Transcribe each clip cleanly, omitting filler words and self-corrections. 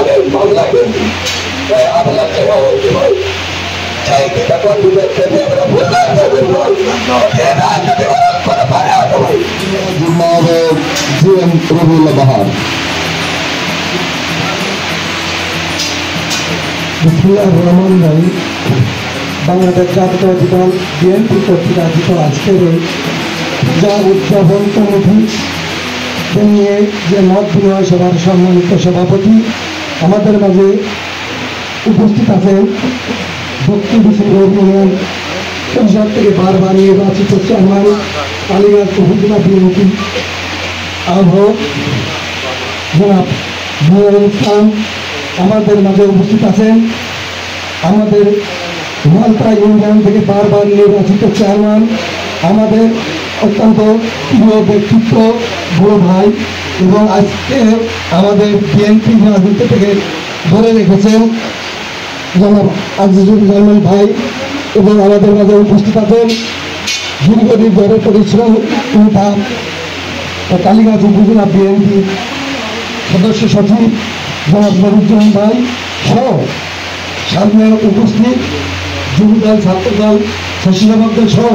অনেক মামলা কিন্তু আমরা সেবা হয়েছে ভাই চাই কিনা কর্মীদের থেকে আমরা ভুলতে বাহার রহমান ভাই বাংলাদেশ জাতীয়তাবাদী দল বিএনপি কর্তৃক আয়োজিত আজকের এই পূজা উদযাপন কমিটি নিয়ে যে মত বিনিময় সভার সম্মানিত সভাপতি আমাদের মাঝে উপস্থিত আছেন দক্ষিণ বিশ্ববিদ্যালয় ইউনিয়ন পরিষদ থেকে বারবার নির্বাচিত চেয়ারম্যান কালীগঞ্জ উপজেলা বিএনপি আহ্বায়ক জনাব নুরুল ইসলাম আমাদের মাঝে উপস্থিত আছেন আমাদের মালপাড়া ইউনিয়ন থেকে বারবার নির্বাচিত চেয়ারম্যান আমাদের অত্যন্ত প্রিয় ব্যক্তিত্ব বড় ভাই এবং আজকে আমাদের বিএনপি রাজনীতি থেকে ধরে রেখেছেন জনাব আজিজুর রহমান ভাই এবং আমাদের মাঝে উপস্থিত আছেন দীর্ঘদিন ধরে পরিশ্রম নেতা কালীগঞ্জ উপজেলা বিএনপি সদস্য সচিব জনাব নবীন ভাই সহ সামনে উপস্থিত যুবদল ছাত্রদল স্বেচ্ছাসেবকদের সহ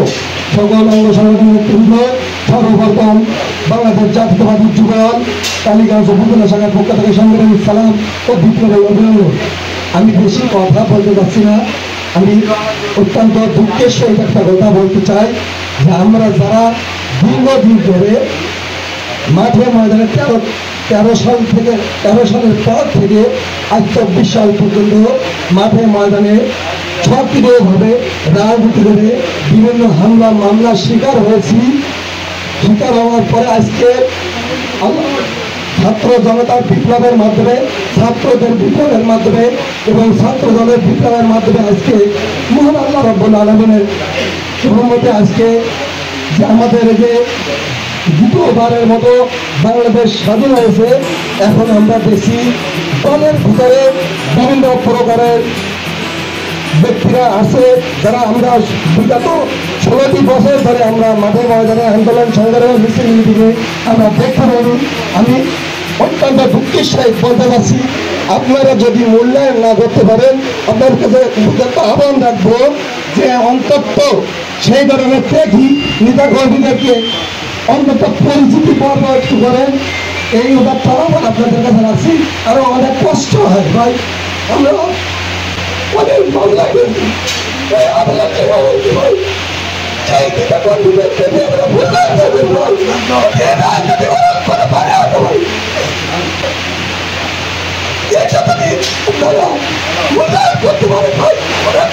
সকল অঙ্গ সংগঠনের কেন্দ্র সর্বপ্রথম বাংলাদেশ জাতীয়তাবাদী যুবদল কালীগঞ্জ উপজেলা শাখার পক্ষ থেকে সংগ্রামী সালাম ও বিপ্লবী অভিনন্দন। আমি বেশি কথা বলতে চাচ্ছি না, আমি অত্যন্ত দুঃখের সহিত একটা কথা বলতে চাই যে আমরা যারা দীর্ঘদিন ধরে মাঠে ময়দানে 13 সালের পর থেকে আজ 24 সাল পর্যন্ত মাঠে ময়দানে সক্রিয়ভাবে রাজনীতি করে বিভিন্ন হামলা মামলার শিকার হয়েছি। শিকার হওয়ার পরে আজকে ছাত্র জনতার বিপ্লবের মাধ্যমে ছাত্রদের বিপ্লবের মাধ্যমে এবং ছাত্র দলের বিপ্লবের মাধ্যমে আজকে মহান আল্লাহ রাব্বুল আলামিনের রহমতে আজকে যে আমাদের যে দ্বিতীয়বারের মতো বাংলাদেশ স্বাধীন হয়েছে। এখন আমরা দেখি দলের ভিতরে বিভিন্ন প্রকারের ব্যক্তিরা আছে যারা আমরা বিগত 16টি বছর ধরে আমরা মাঠে ময়দানে আন্দোলন সংগ্রাম মিছিল মিটিংয়ে আমরা দেখতে পারি। আমি অত্যন্ত দুঃখের সহিত বলতে পারছি আপনারা যদি মূল্যায়ন না করতে পারেন আপনার কাছে আহ্বান রাখবো যে অন্তত সেই ধরনের ত্যাগী নেতা কর্মীদেরকে অন্তত পরিচিতি পর্ব একটু করেন। এই ব্যাপারটা আপনাদের কাছে রাখছি। আরো অনেক কষ্ট হয় ভাই, আমরা অনেক মামলা কিন্তু আমরা সেবা হয়েছে ভাই চাই কিনা কর্মীদের থেকে আমরা ভুলতে করতে পারে ভাই ওরা